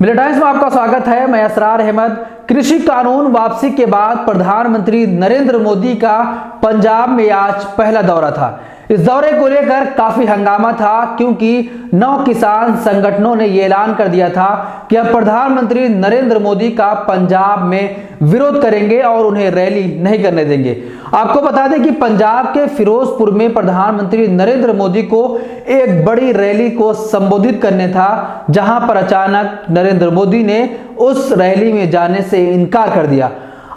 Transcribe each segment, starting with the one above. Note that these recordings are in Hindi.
मिलट टाइम्स में आपका स्वागत है। मैं इसरार अहमद। कृषि कानून वापसी के बाद प्रधानमंत्री नरेंद्र मोदी का पंजाब में आज पहला दौरा था। इस दौरे को लेकर काफी हंगामा था, क्योंकि 9 किसान संगठनों ने यह ऐलान कर दिया था कि अब प्रधानमंत्री नरेंद्र मोदी का पंजाब में विरोध करेंगे और उन्हें रैली नहीं करने देंगे। आपको बता दें कि पंजाब के फिरोजपुर में प्रधानमंत्री नरेंद्र मोदी को एक बड़ी रैली को संबोधित करने था, जहां पर अचानक नरेंद्र मोदी ने उस रैली में जाने से इनकार कर दिया।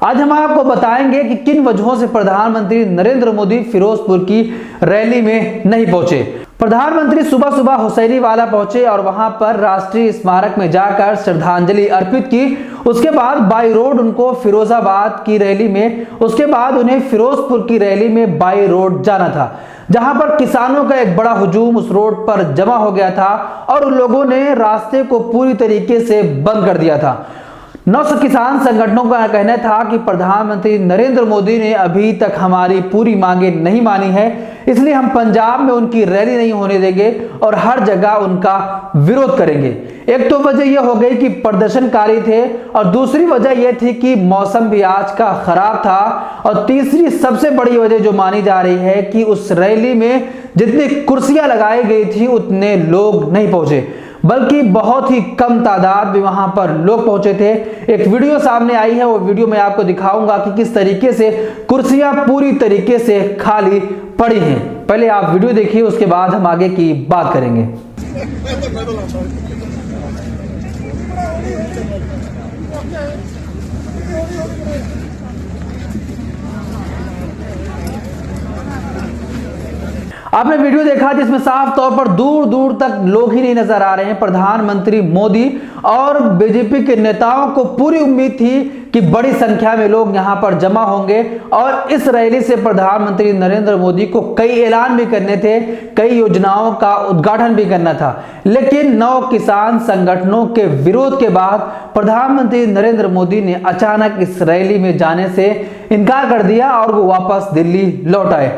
आज हम आपको बताएंगे कि किन वजहों से प्रधानमंत्री नरेंद्र मोदी फिरोजपुर की रैली में नहीं पहुंचे। प्रधानमंत्री सुबह सुबह हुसैनी वाला पहुंचे और वहां पर राष्ट्रीय स्मारक में जाकर श्रद्धांजलि अर्पित की। उसके बाद बाई रोड उनको फिरोजाबाद की रैली में, उसके बाद उन्हें फिरोजपुर की रैली में बाई रोड जाना था, जहां पर किसानों का एक बड़ा हुजूम उस रोड पर जमा हो गया था और उन लोगों ने रास्ते को पूरी तरीके से बंद कर दिया था। 9 किसान संगठनों का कहना था कि प्रधानमंत्री नरेंद्र मोदी ने अभी तक हमारी पूरी मांगे नहीं मानी है, इसलिए हम पंजाब में उनकी रैली नहीं होने देंगे और हर जगह उनका विरोध करेंगे। एक तो वजह यह हो गई कि प्रदर्शनकारी थे और दूसरी वजह यह थी कि मौसम भी आज का खराब था और तीसरी सबसे बड़ी वजह जो मानी जा रही है कि उस रैली में जितनी कुर्सियां लगाई गई थी उतने लोग नहीं पहुंचे, बल्कि बहुत ही कम तादाद में वहां पर लोग पहुंचे थे। एक वीडियो सामने आई है, वो वीडियो में आपको दिखाऊंगा कि किस तरीके से कुर्सियां पूरी तरीके से खाली पड़ी हैं। पहले आप वीडियो देखिए, उसके बाद हम आगे की बात करेंगे। आपने वीडियो देखा जिसमें साफ तौर पर दूर दूर तक लोग ही नहीं नजर आ रहे हैं। प्रधानमंत्री मोदी और बीजेपी के नेताओं को पूरी उम्मीद थी कि बड़ी संख्या में लोग यहां पर जमा होंगे और इस रैली से प्रधानमंत्री नरेंद्र मोदी को कई ऐलान भी करने थे, कई योजनाओं का उद्घाटन भी करना था। लेकिन 9 किसान संगठनों के विरोध के बाद प्रधानमंत्री नरेंद्र मोदी ने अचानक इस रैली में जाने से इनकार कर दिया और वो वापस दिल्ली लौट आए।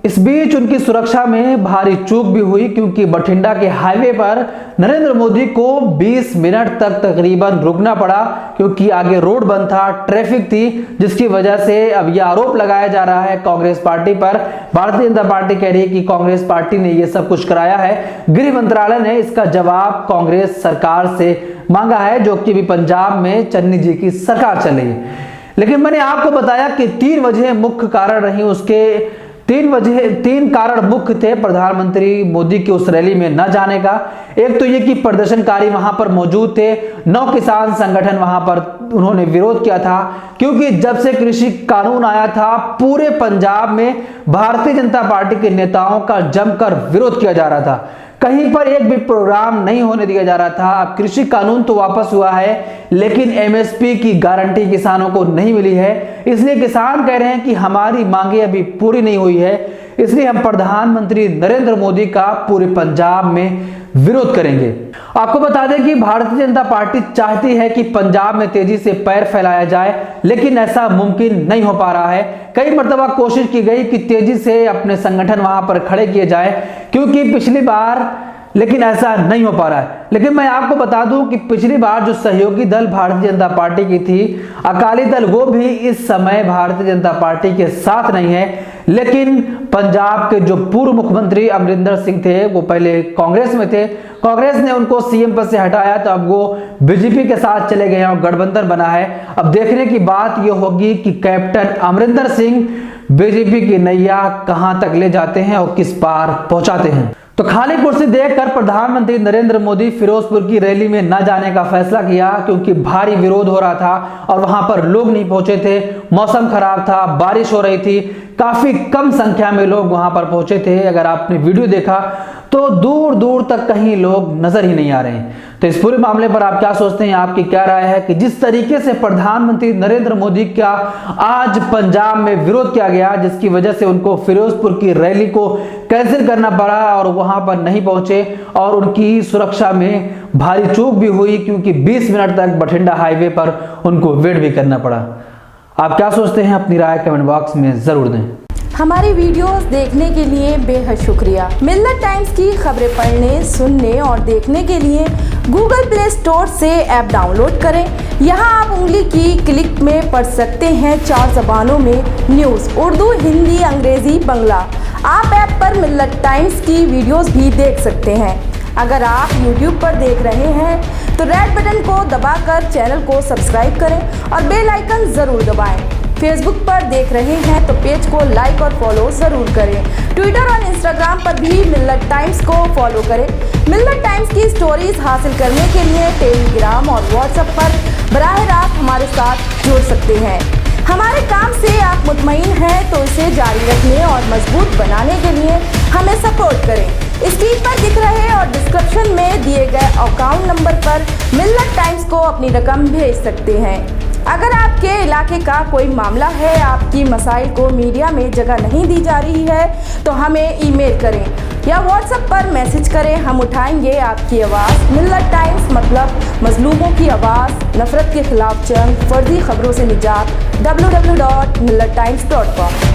इस बीच उनकी सुरक्षा में भारी चूक भी हुई, क्योंकि बठिंडा के हाईवे पर नरेंद्र मोदी को 20 मिनट तक तकरीबन रुकना पड़ा, क्योंकि आगे रोड बंद था, ट्रैफिक थी, जिसकी वजह से अब यह आरोप लगाया जा रहा है कांग्रेस पार्टी पर। भारतीय जनता पार्टी कह रही है कि कांग्रेस पार्टी ने यह सब कुछ कराया है। गृह मंत्रालय ने इसका जवाब कांग्रेस सरकार से मांगा है, जो कि अभी पंजाब में चन्नी जी की सरकार चल रही है। लेकिन मैंने आपको बताया कि 3 वजह मुख्य कारण रही, उसके 3 कारण मुख्य थे प्रधानमंत्री मोदी के उस रैली में न जाने का। एक तो ये कि प्रदर्शनकारी वहां पर मौजूद थे, 9 किसान संगठन वहां पर उन्होंने विरोध किया था, क्योंकि जब से कृषि कानून आया था पूरे पंजाब में भारतीय जनता पार्टी के नेताओं का जमकर विरोध किया जा रहा था। कहीं पर एक भी प्रोग्राम नहीं होने दिया जा रहा था। अब कृषि कानून तो वापस हुआ है, लेकिन एमएसपी की गारंटी किसानों को नहीं मिली है, इसलिए किसान कह रहे हैं कि हमारी मांगे अभी पूरी नहीं हुई है, इसलिए हम प्रधानमंत्री नरेंद्र मोदी का पूरे पंजाब में विरोध करेंगे। आपको बता दें कि भारतीय जनता पार्टी चाहती है कि पंजाब में तेजी से पैर फैलाया जाए, लेकिन ऐसा मुमकिन नहीं हो पा रहा है। कई मर्तबा कोशिश की गई कि तेजी से अपने संगठन वहां पर खड़े किए जाए, क्योंकि पिछली बार, लेकिन ऐसा नहीं हो पा रहा है। लेकिन मैं आपको बता दूं कि पिछली बार जो सहयोगी दल भारतीय जनता पार्टी की थी, अकाली दल, वो भी इस समय भारतीय जनता पार्टी के साथ नहीं है। लेकिन पंजाब के जो पूर्व मुख्यमंत्री अमरिंदर सिंह थे, वो पहले कांग्रेस में थे, कांग्रेस ने उनको सीएम पद से हटाया, तो अब वो बीजेपी के साथ चले गए और गठबंधन बना है। अब देखने की बात यह होगी कि कैप्टन अमरिंदर सिंह बीजेपी की नैया कहां तक ले जाते हैं और किस पार पहुंचाते हैं। तो खाली कुर्सी देखकर प्रधानमंत्री नरेंद्र मोदी फिरोजपुर की रैली में न जाने का फैसला किया, क्योंकि भारी विरोध हो रहा था और वहां पर लोग नहीं पहुंचे थे, मौसम खराब था, बारिश हो रही थी। काफ़ी कम संख्या में लोग वहां पर पहुंचे थे। अगर आपने वीडियो देखा तो दूर दूर तक कहीं लोग नजर ही नहीं आ रहे हैं। तो इस पूरे मामले पर आप क्या सोचते हैं, आपकी क्या राय है कि जिस तरीके से प्रधानमंत्री नरेंद्र मोदी का आज पंजाब में विरोध किया गया, जिसकी वजह से उनको फिरोजपुर की रैली को कैंसिल करना पड़ा और वहां पर नहीं पहुंचे और उनकी सुरक्षा में भारी चूक भी हुई, क्योंकि 20 मिनट तक बठिंडा हाईवे पर उनको वेट भी करना पड़ा। आप क्या सोचते हैं, अपनी राय कमेंट बॉक्स में जरूर दें। हमारी वीडियोस देखने के लिए बेहद शुक्रिया। मिल्लत टाइम्स की खबरें पढ़ने, सुनने और देखने के लिए गूगल प्ले स्टोर से ऐप डाउनलोड करें। यहां आप उंगली की क्लिक में पढ़ सकते हैं 4 ज़बानों में न्यूज़, उर्दू, हिंदी, अंग्रेजी, बांग्ला। आप ऐप पर मिल्लत टाइम्स की वीडियोस भी देख सकते हैं। अगर आप YouTube पर देख रहे हैं तो रेड बटन को दबाकर चैनल को सब्सक्राइब करें और बेल आइकन ज़रूर दबाएं। फेसबुक पर देख रहे हैं तो पेज को लाइक और फॉलो ज़रूर करें। ट्विटर और इंस्टाग्राम पर भी मिल्लत टाइम्स को फॉलो करें। मिल्लत टाइम्स की स्टोरीज हासिल करने के लिए टेलीग्राम और व्हाट्सएप पर बराह रास्त हमारे साथ जुड़ सकते हैं। हमारे काम से आप मुतमईन हैं तो इसे जारी रखने और मजबूत बनाने के लिए हमें सपोर्ट करें। स्क्रीन पर दिख रहे और डिस्क्रिप्शन में दिए गए अकाउंट नंबर पर मिल्लत टाइम्स को अपनी रकम भेज सकते हैं। अगर आपके इलाके का कोई मामला है, आपकी मसाइल को मीडिया में जगह नहीं दी जा रही है, तो हमें ईमेल करें या व्हाट्सएप पर मैसेज करें। हम उठाएंगे आपकी आवाज़। मिल्लत टाइम्स मतलब मजलूमों की आवाज़, नफरत के खिलाफ जंग, फर्जी खबरों से निजात। www.millattimes.com